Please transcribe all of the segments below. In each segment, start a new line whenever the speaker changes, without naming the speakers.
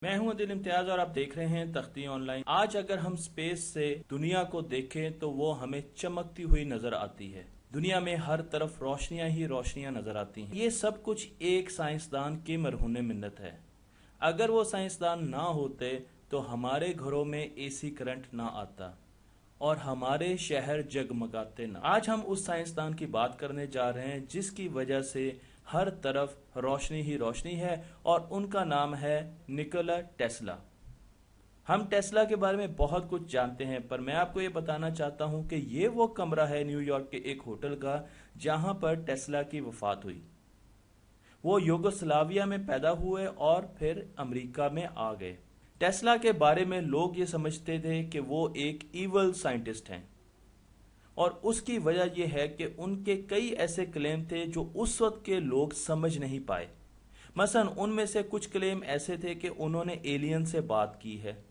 मैं हूं अदिल इम्तियाज और आप देख रहे हैं तख्ती ऑनलाइन। आज अगर हम स्पेस से दुनिया को देखें तो वो हमें चमकती हुई नजर आती है। दुनिया में हर तरफ रोशनियां ही रोशनियां नजर आती हैं। ये सब कुछ एक साइंसदान के मरहूने मिन्नत है। अगर वो साइंसदान ना होते तो हमारे घरों में एसी करंट ना आता और हमारे शहर जगमगाते ना। आज हम उस साइंसदान की बात करने जा रहे हैं जिसकी वजह से हर तरफ रोशनी ही रोशनी है और उनका नाम है निकोला टेस्ला। हम टेस्ला के बारे में बहुत कुछ जानते हैं, पर मैं आपको ये बताना चाहता हूं कि ये वो कमरा है न्यूयॉर्क के एक होटल का जहां पर टेस्ला की वफात हुई। वो यूगोस्लाविया में पैदा हुए और फिर अमेरिका में आ गए। टेस्ला के बारे में लोग ये समझते थे कि वो एक इवल साइंटिस्ट हैं और उसकी वजह यह है कि उनके कई ऐसे क्लेम थे जो उस वक्त के लोग समझ नहीं पाए। मसलन उनमें से कुछ क्लेम ऐसे थे कि उन्होंने एलियन से बात की है,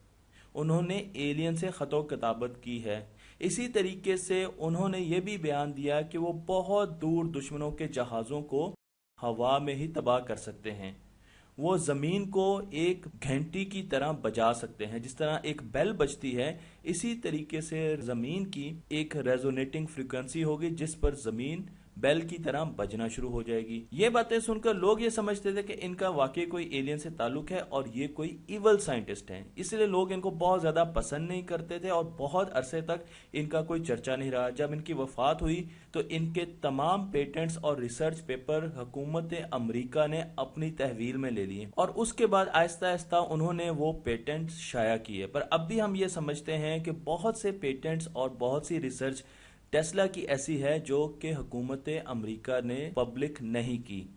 उन्होंने एलियन से खतो किताबत की है। इसी तरीके से उन्होंने ये भी बयान दिया कि वो बहुत दूर दुश्मनों के जहाज़ों को हवा में ही तबाह कर सकते हैं। वो ज़मीन को एक घंटी की तरह बजा सकते हैं। जिस तरह एक बेल बजती है, इसी तरीके से ज़मीन की एक रेजोनेटिंग फ्रीक्वेंसी होगी जिस पर ज़मीन बेल की तरह बजना शुरू हो जाएगी। ये बातें सुनकर लोग ये समझते थे कि इनका वाकई कोई एलियन से ताल्लुक है और ये कोई इवल साइंटिस्ट हैं। इसलिए लोग इनको बहुत ज़्यादा पसंद नहीं करते थे और बहुत अरसे तक इनका कोई चर्चा नहीं रहा। जब इनकी वफात हुई तो इनके तमाम पेटेंट्स और रिसर्च पेपर हुकूमत अमरीका ने अपनी तहवील में ले लिए और उसके बाद आहिस्ता आहिस्ता उन्होंने वो पेटेंट्स शाया किए। पर अब भी हम ये समझते हैं कि बहुत से पेटेंट्स और बहुत सी रिसर्च टेस्ला की ऐसी है जो कि हुकूमत अमरीका ने पब्लिक नहीं की।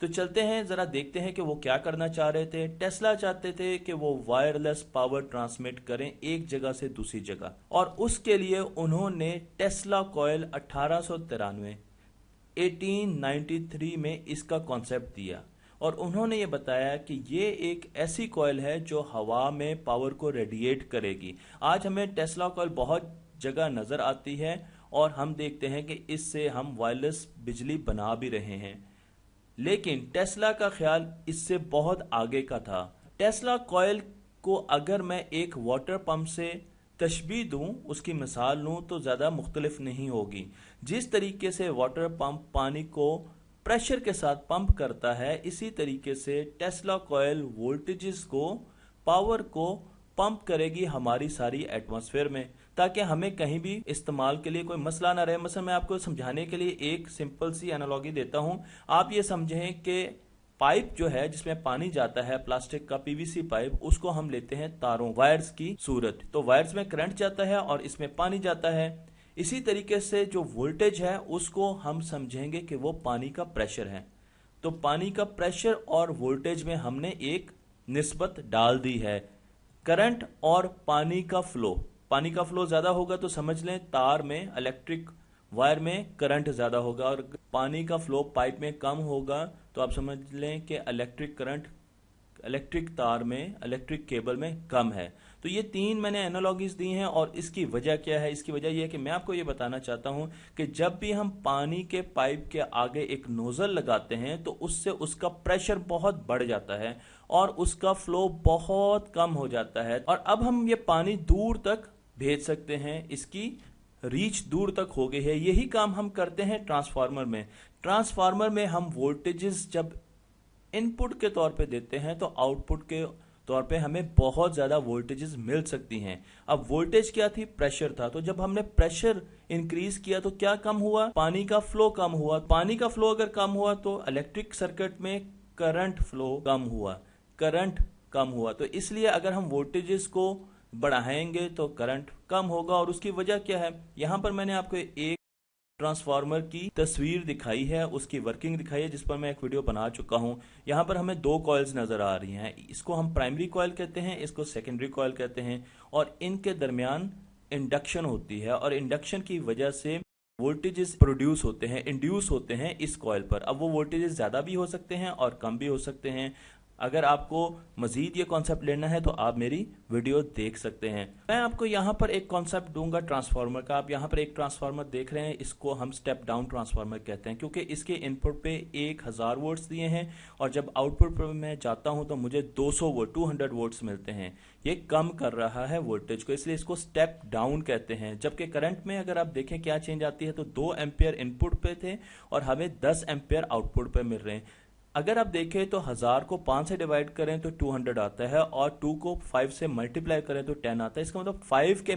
तो चलते हैं जरा देखते हैं कि वो क्या करना चाह रहे थे। टेस्ला चाहते थे कि वो वायरलेस पावर ट्रांसमिट करें एक जगह से दूसरी जगह और उसके लिए उन्होंने टेस्ला कॉइल 1893 में इसका कॉन्सेप्ट दिया और उन्होंने ये बताया कि ये एक ऐसी कॉइल है जो हवा में पावर को रेडिएट करेगी। आज हमें टेस्ला कॉइल बहुत जगह नजर आती है और हम देखते हैं कि इससे हम वायरलेस बिजली बना भी रहे हैं, लेकिन टेस्ला का ख्याल इससे बहुत आगे का था। टेस्ला कॉइल को अगर मैं एक वाटर पंप से तशबीह दूं, उसकी मिसाल लूं, तो ज़्यादा मुख्तलिफ नहीं होगी। जिस तरीके से वाटर पंप पानी को प्रेशर के साथ पंप करता है, इसी तरीके से टेस्ला कॉइल वोल्टेजेस को, पावर को पंप करेगी हमारी सारी एटमॉस्फेयर में, ताकि हमें कहीं भी इस्तेमाल के लिए कोई मसला ना रहे। मसलन मैं आपको समझाने के लिए एक सिंपल सी एनालॉजी देता हूं। आप ये समझें कि पाइप जो है जिसमें पानी जाता है, प्लास्टिक का पीवीसी पाइप, उसको हम लेते हैं तारों, वायर्स की सूरत। तो वायर्स में करंट जाता है और इसमें पानी जाता है। इसी तरीके से जो वोल्टेज है उसको हम समझेंगे कि वो पानी का प्रेशर है। तो पानी का प्रेशर और वोल्टेज में हमने एक निस्बत डाल दी है। करंट और पानी का फ्लो ज्यादा होगा तो समझ लें तार में, इलेक्ट्रिक वायर में करंट ज्यादा होगा, और पानी का फ्लो पाइप में कम होगा तो आप समझ लें कि इलेक्ट्रिक करंट इलेक्ट्रिक तार में, इलेक्ट्रिक केबल में कम है। तो ये तीन मैंने एनालॉजीज दी हैं और इसकी वजह क्या है? इसकी वजह यह है कि मैं आपको ये बताना चाहता हूं कि जब भी हम पानी के पाइप के आगे एक नोजल लगाते हैं तो उससे उसका प्रेशर बहुत बढ़ जाता है और उसका फ्लो बहुत कम हो जाता है और अब हम ये पानी दूर तक भेज सकते हैं। इसकी रीच दूर तक हो गई है। यही काम हम करते हैं ट्रांसफार्मर में। ट्रांसफार्मर में हम वोल्टेजेस जब इनपुट के तौर पे देते हैं तो आउटपुट के तौर पे हमें बहुत ज्यादा वोल्टेजेस मिल सकती हैं। अब वोल्टेज क्या थी? प्रेशर था। तो जब हमने प्रेशर इंक्रीज किया तो क्या कम हुआ? पानी का फ्लो कम हुआ। पानी का फ्लो अगर कम हुआ तो इलेक्ट्रिक सर्किट में करंट फ्लो कम हुआ, करंट कम हुआ। तो इसलिए अगर हम वोल्टेजेस को बढ़ाएंगे तो करंट कम होगा। और उसकी वजह क्या है? यहां पर मैंने आपको एक ट्रांसफार्मर की तस्वीर दिखाई है, उसकी वर्किंग दिखाई है, जिस पर मैं एक वीडियो बना चुका हूं। यहां पर हमें दो कॉइल्स नजर आ रही हैं। इसको हम प्राइमरी कॉइल कहते हैं, इसको सेकेंडरी कॉइल कहते हैं और इनके दरमियान इंडक्शन होती है और इंडक्शन की वजह से वोल्टेजेस प्रोड्यूस होते हैं, इंड्यूस होते हैं इस कॉइल पर। अब वो वोल्टेजेस ज्यादा भी हो सकते हैं और कम भी हो सकते हैं। अगर आपको मजीद ये कॉन्सेप्ट लेना है तो आप मेरी वीडियो देख सकते हैं। मैं आपको यहाँ पर एक कॉन्सेप्ट दूंगा ट्रांसफार्मर का। आप यहाँ पर एक ट्रांसफार्मर देख रहे हैं, इसको हम स्टेप डाउन ट्रांसफार्मर कहते हैं, क्योंकि इसके इनपुट पे 1000 वोल्ट्स दिए हैं और जब आउटपुट पर मैं जाता हूँ तो मुझे 200 वोल्ट्स मिलते हैं। ये कम कर रहा है वोल्टेज को, इसलिए इसको स्टेप डाउन कहते हैं। जबकि करंट में अगर आप देखें क्या चेंज आती है तो 2 एम्पियर इनपुट पे थे और हमें 10 एम्पियर आउटपुट पे मिल रहे हैं। अगर आप देखें तो 1000 को 5 से डिवाइड करें तो 200 आता है और 2 को 5 से मल्टीप्लाई करें तो 10 आता है। इसका मतलब 5 के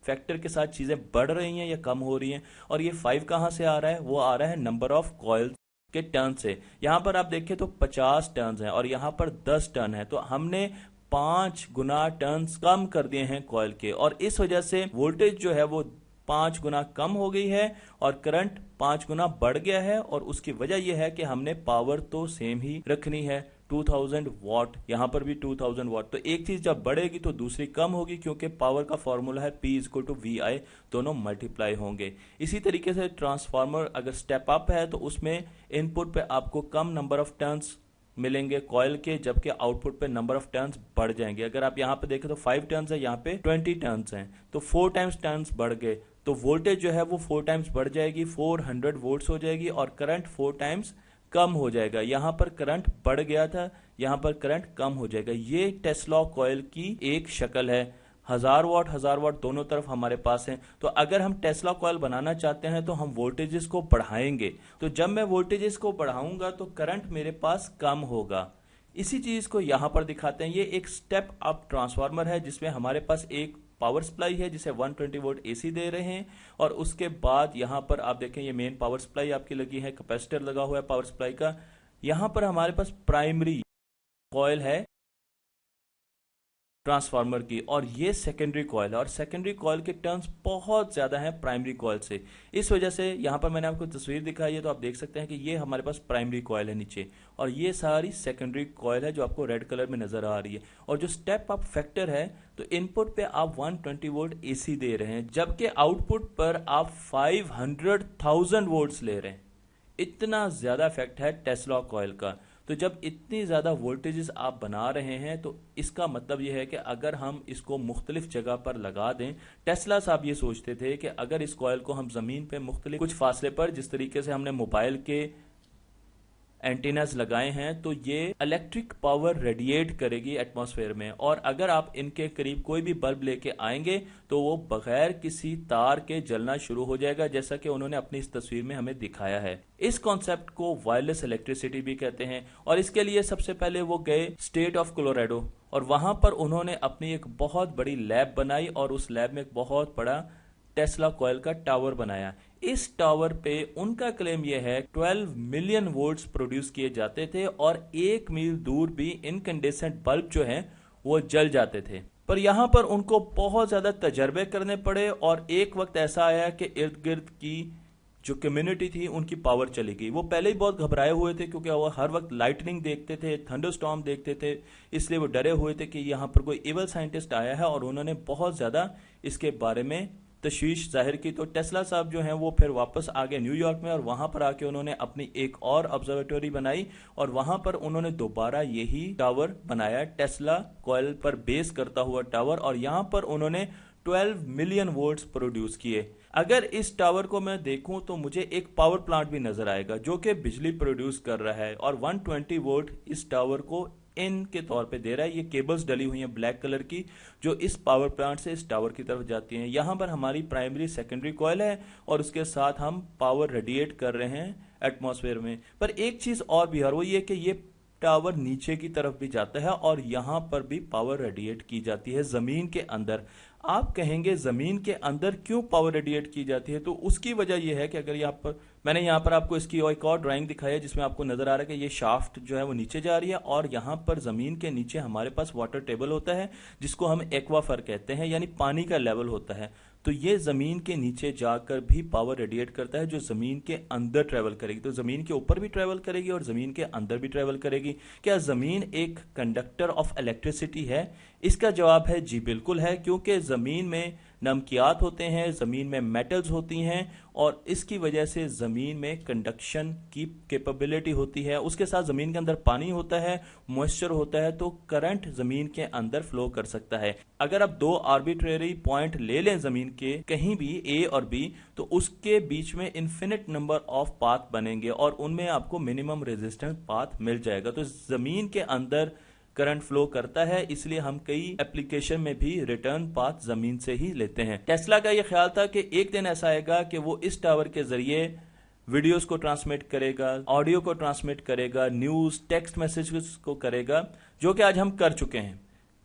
फैक्टर के साथ चीजें बढ़ रही हैं या कम हो रही हैं। और ये 5 कहां से आ रहा है? वो आ रहा है नंबर ऑफ कॉइल्स के टर्न से। यहां पर आप देखें तो 50 टर्न्स हैं और यहां पर 10 टर्न है, तो हमने 5 गुना टर्न्स कम कर दिए हैं कॉइल के, और इस वजह से वोल्टेज जो है वो 5 गुना कम हो गई है और करंट 5 गुना बढ़ गया है। और उसकी वजह यह है कि हमने पावर तो सेम ही रखनी है, 2000 वाट, यहां पर भी 2000 वाट। तो एक चीज जब बढ़ेगी तो दूसरी कम होगी, क्योंकि पावर का फॉर्मूला है P = VI, दोनों मल्टीप्लाई होंगे। इसी तरीके से ट्रांसफार्मर अगर स्टेप अप है तो उसमें इनपुट पे आपको कम नंबर ऑफ टर्न्स मिलेंगे कॉइल के, जबकि आउटपुट पे नंबर ऑफ टर्न्स बढ़ जाएंगे। अगर आप यहाँ पे देखें तो 5 टर्न्स है, यहाँ पे 20 टर्न्स हैं, तो 4 टाइम्स टर्न्स बढ़ गए, तो वोल्टेज जो है वो 4 टाइम्स बढ़ जाएगी, 400 वोल्ट्स हो जाएगी और करंट 4 टाइम्स कम हो जाएगा। यहां पर करंट बढ़ गया था, यहां पर करंट कम हो जाएगा। ये टेस्ला कॉइल की एक शक्ल है। 1000 वाट दोनों तरफ हमारे पास है। तो अगर हम टेस्ला कॉइल बनाना चाहते हैं तो हम वोल्टेजेस को बढ़ाएंगे, तो जब मैं वोल्टेजेस को बढ़ाऊंगा तो करंट मेरे पास कम होगा। इसी चीज को यहां पर दिखाते हैं। ये एक स्टेप अप ट्रांसफार्मर है जिसमें हमारे पास एक पावर सप्लाई है जिसे 120 वोल्ट एसी दे रहे हैं, और उसके बाद यहां पर आप देखें ये मेन पावर सप्लाई आपकी लगी है, कैपेसिटर लगा हुआ है पावर सप्लाई का। यहां पर हमारे पास प्राइमरी कॉइल है ट्रांसफार्मर की, और ये सेकेंडरी कॉइल है, और सेकेंडरी कॉइल के टर्न्स बहुत ज्यादा हैं प्राइमरी कॉइल से। इस वजह से यहां पर मैंने आपको तस्वीर दिखाई है तो आप देख सकते हैं कि ये हमारे पास प्राइमरी कॉइल है नीचे, और ये सारी सेकेंडरी कॉइल है जो आपको रेड कलर में नजर आ रही है। और जो स्टेप अप फैक्टर है, तो इनपुट पे आप 120 वोल्ट एसी दे रहे हैं, जबकि आउटपुट पर आप 500,000 वोल्ट्स ले रहे हैं। इतना ज्यादा इफेक्ट है टेस्ला कॉइल का। तो जब इतनी ज्यादा वोल्टेजेस आप बना रहे हैं तो इसका मतलब यह है कि अगर हम इसको मुख्तलिफ जगह पर लगा दें, टेस्ला साहब ये सोचते थे कि अगर इस कॉइल को हम जमीन पे मुख्तलिफ कुछ फासले पर, जिस तरीके से हमने मोबाइल के एंटीनास लगाए हैं, तो ये इलेक्ट्रिक पावर रेडिएट करेगी एटमॉस्फेयर में, और अगर आप इनके करीब कोई भी बल्ब लेके आएंगे तो वो बगैर किसी तार के जलना शुरू हो जाएगा, जैसा कि उन्होंने अपनी इस तस्वीर में हमें दिखाया है। इस कॉन्सेप्ट को वायरलेस इलेक्ट्रिसिटी भी कहते हैं, और इसके लिए सबसे पहले वो गए स्टेट ऑफ कोलोराडो, और वहां पर उन्होंने अपनी एक बहुत बड़ी लैब बनाई और उस लैब में एक बहुत बड़ा टेस्ला कॉइल का टावर बनाया। इस टावर पे उनका क्लेम यह है 12 मिलियन वोल्ट्स प्रोड्यूस किए जाते थे, और 1 मील दूर भी इनकैंडेसेंट बल्ब जो हैं वो जल जाते थे। पर यहां पर उनको बहुत ज्यादा तजर्बे करने पड़े, और एक वक्त ऐसा आया कि इर्द गिर्द की जो कम्युनिटी थी उनकी पावर चली गई। वो पहले ही बहुत घबराए हुए थे, क्योंकि वो हर वक्त लाइटनिंग देखते थे, थंडरस्टॉर्म देखते थे, इसलिए वो डरे हुए थे कि यहाँ पर कोई इवल साइंटिस्ट आया है, और उन्होंने बहुत ज्यादा इसके बारे में तशवीश जाहिर की। तो टेस्ला साहब जो हैं वो फिर वापस आ गए न्यूयॉर्क में, और वहां पर आके उन्होंने अपनी एक और ऑब्जर्वेटरी बनाई, और वहां पर उन्होंने दोबारा यही टावर बनाया, टेस्ला कॉइल पर बेस करता हुआ टावर, और यहां पर उन्होंने 12 मिलियन वोल्ट्स प्रोड्यूस किए। अगर इस टावर को मैं देखूं तो मुझे एक पावर प्लांट भी नजर आएगा जो कि बिजली प्रोड्यूस कर रहा है, और 120 वोल्ट इस टावर को इन के तौर पे दे रहा है। ये केबल्स डली हुई हैं ब्लैक कलर की, जो इस पावर प्लांट से इस टावर की तरफ जाती हैं। यहां पर हमारी प्राइमरी सेकेंडरी कॉइल है, और उसके साथ हम पावर रेडिएट कर रहे हैं एटमॉस्फेयर में। पर एक चीज और भी है, और वो ये कि ये टावर नीचे की तरफ भी जाता है, और यहां पर भी पावर रेडिएट की जाती है जमीन के अंदर। आप कहेंगे जमीन के अंदर क्यों पावर रेडिएट की जाती है? तो उसकी वजह यह है कि अगर यहाँ पर मैंने यहाँ पर आपको इसकी एक और ड्राइंग दिखाई है जिसमें आपको नजर आ रहा है कि ये शाफ्ट जो है वो नीचे जा रही है, और यहाँ पर जमीन के नीचे हमारे पास वाटर टेबल होता है जिसको हम एक्वाफर कहते हैं, यानी पानी का लेवल होता है। तो ये ज़मीन के नीचे जाकर भी पावर रेडिएट करता है जो ज़मीन के अंदर ट्रेवल करेगी। तो ज़मीन के ऊपर भी ट्रेवल करेगी और ज़मीन के अंदर भी ट्रेवल करेगी। क्या ज़मीन एक कंडक्टर ऑफ इलेक्ट्रिसिटी है? इसका जवाब है जी बिल्कुल है, क्योंकि ज़मीन में नमकियात होते हैं, ज़मीन में मेटल्स होती हैं और इसकी वजह से ज़मीन में कंडक्शन की कैपेबिलिटी होती है। उसके साथ ज़मीन के अंदर पानी होता है, मॉइस्चर होता है, तो करंट ज़मीन के अंदर फ्लो कर सकता है। अगर आप दो आर्बिट्रेरी पॉइंट ले लें ज़मीन के कहीं भी ए और बी, तो उसके बीच में इन्फिनिट नंबर ऑफ पाथ बनेंगे और उनमें आपको मिनिमम रेजिस्टेंस पाथ मिल जाएगा। तो ज़मीन के अंदर करंट फ्लो करता है, इसलिए हम कई एप्लीकेशन में भी रिटर्न पाथ जमीन से ही लेते हैं। टेस्ला का यह ख्याल था कि एक दिन ऐसा आएगा कि वो इस टावर के जरिए वीडियोस को ट्रांसमिट करेगा, ऑडियो को ट्रांसमिट करेगा, न्यूज टेक्स्ट मैसेजेस को करेगा, जो कि आज हम कर चुके हैं।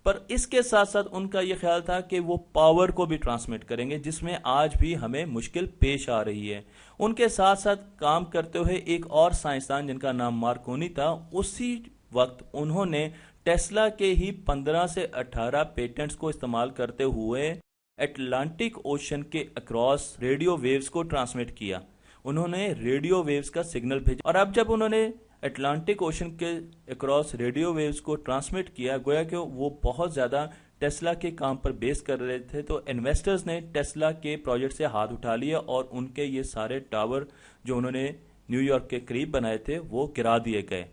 पर इसके साथ साथ उनका यह ख्याल था कि वो पावर को भी ट्रांसमिट करेंगे, जिसमें आज भी हमें मुश्किल पेश आ रही है। उनके साथ साथ काम करते हुए एक और साइंसदान जिनका नाम मार्कोनी था, उसी वक्त उन्होंने टेस्ला के ही 15 से 18 पेटेंट्स को इस्तेमाल करते हुए अटलांटिक ओशन के अक्रॉस रेडियो वेव्स को ट्रांसमिट किया। उन्होंने रेडियो वेव्स का सिग्नल भेजा और अब जब उन्होंने अटलांटिक ओशन के अक्रॉस रेडियो वेव्स को ट्रांसमिट किया, गोया कि वो बहुत ज़्यादा टेस्ला के काम पर बेस कर रहे थे, तो इन्वेस्टर्स ने टेस्ला के प्रोजेक्ट से हाथ उठा लिया और उनके ये सारे टावर जो उन्होंने न्यूयॉर्क के करीब बनाए थे वो गिरा दिए गए।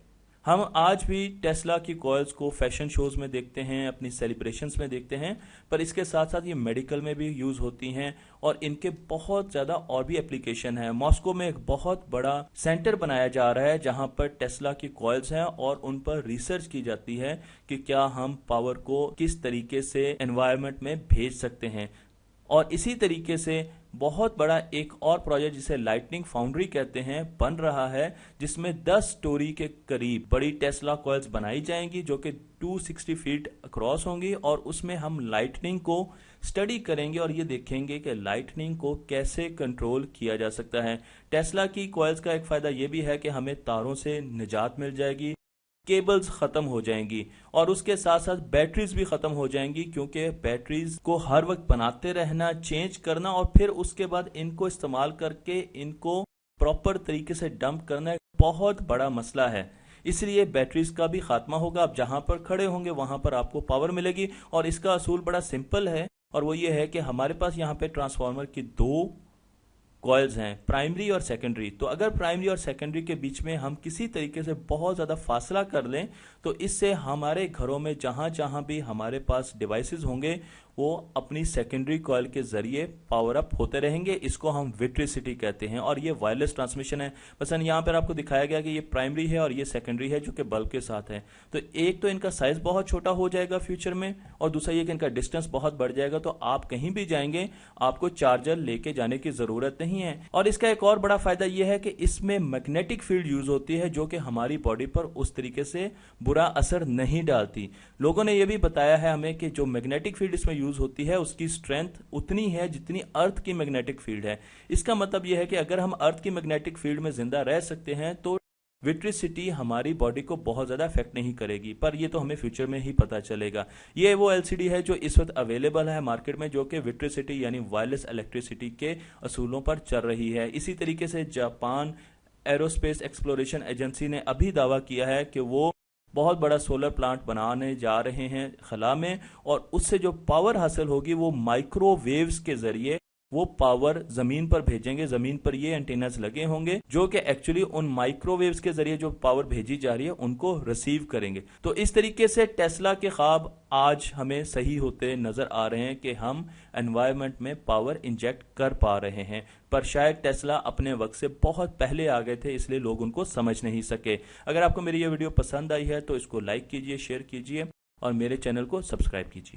हम आज भी टेस्ला की कॉइल्स को फैशन शोज में देखते हैं, अपनी सेलिब्रेशंस में देखते हैं, पर इसके साथ साथ ये मेडिकल में भी यूज होती हैं और इनके बहुत ज़्यादा और भी एप्लीकेशन है। मॉस्को में एक बहुत बड़ा सेंटर बनाया जा रहा है जहां पर टेस्ला की कॉइल्स हैं और उन पर रिसर्च की जाती है कि क्या हम पावर को किस तरीके से एनवायरनमेंट में भेज सकते हैं। और इसी तरीके से बहुत बड़ा एक और प्रोजेक्ट जिसे लाइटनिंग फाउंड्री कहते हैं बन रहा है, जिसमें 10 स्टोरी के करीब बड़ी टेस्ला कॉइल्स बनाई जाएंगी जो कि 260 फीट अक्रॉस होंगी और उसमें हम लाइटनिंग को स्टडी करेंगे और ये देखेंगे कि लाइटनिंग को कैसे कंट्रोल किया जा सकता है। टेस्ला की कॉइल्स का एक फायदा ये भी है कि हमें तारों से निजात मिल जाएगी, केबल्स खत्म हो जाएंगी और उसके साथ साथ बैटरीज भी खत्म हो जाएंगी, क्योंकि बैटरीज को हर वक्त बनाते रहना, चेंज करना और फिर उसके बाद इनको इस्तेमाल करके इनको प्रॉपर तरीके से डंप करना एक बहुत बड़ा मसला है। इसलिए बैटरीज का भी खात्मा होगा। आप जहां पर खड़े होंगे वहां पर आपको पावर मिलेगी और इसका असूल बड़ा सिंपल है और वो ये है कि हमारे पास यहाँ पे ट्रांसफार्मर की 2 कॉइल्स हैं, प्राइमरी और सेकेंडरी। तो अगर प्राइमरी और सेकेंडरी के बीच में हम किसी तरीके से बहुत ज़्यादा फासला कर लें तो इससे हमारे घरों में जहाँ जहाँ भी हमारे पास डिवाइसेस होंगे वो अपनी सेकेंडरी कॉइल के जरिए पावर अप होते रहेंगे। इसको हम विट्रिसिटी कहते हैं और ये वायरलेस ट्रांसमिशन है। मसलन यहाँ पर आपको दिखाया गया कि ये प्राइमरी है और ये सेकेंडरी है जो कि बल्ब के साथ है। तो एक तो इनका साइज बहुत छोटा हो जाएगा फ्यूचर में और दूसरा ये कि इनका डिस्टेंस बहुत बढ़ जाएगा, तो आप कहीं भी जाएंगे आपको चार्जर लेके जाने की जरूरत नहीं है। और इसका एक और बड़ा फायदा यह है कि इसमें मैग्नेटिक फील्ड यूज होती है जो कि हमारी बॉडी पर उस तरीके से बुरा असर नहीं डालती। लोगों ने यह भी बताया है हमें कि जो मैग्नेटिक फील्ड इसमें यूज होती है उसकी स्ट्रेंथ उतनी है जितनी अर्थ की मैग्नेटिक फील्ड है। इसका मतलब यह है कि अगर हम अर्थ की मैग्नेटिक फील्ड में जिंदा रह सकते हैं तो विट्रिसिटी हमारी बॉडी को बहुत ज़्यादा इफेक्ट नहीं करेगी, पर ये तो हमें फ्यूचर में ही पता चलेगा। ये वो एलसीडी है जो इस वक्त अवेलेबल है मार्केट में, जो कि विट्रिसिटी यानी वायरलेस इलेक्ट्रिसिटी के असूलों पर चल रही है। इसी तरीके से जापान एरोस्पेस एक्सप्लोरेशन एजेंसी ने अभी दावा किया है कि वो बहुत बड़ा सोलर प्लांट बनाने जा रहे हैं खला में और उससे जो पावर हासिल होगी वो माइक्रोवेव्स के जरिए वो पावर जमीन पर भेजेंगे। जमीन पर ये एंटीनास लगे होंगे जो कि एक्चुअली उन माइक्रोवेव्स के जरिए जो पावर भेजी जा रही है उनको रिसीव करेंगे। तो इस तरीके से टेस्ला के ख्वाब आज हमें सही होते नजर आ रहे हैं कि हम एनवायरनमेंट में पावर इंजेक्ट कर पा रहे हैं, पर शायद टेस्ला अपने वक्त से बहुत पहले आ गए थे इसलिए लोग उनको समझ नहीं सके। अगर आपको मेरी ये वीडियो पसंद आई है तो इसको लाइक कीजिए, शेयर कीजिए और मेरे चैनल को सब्सक्राइब कीजिए।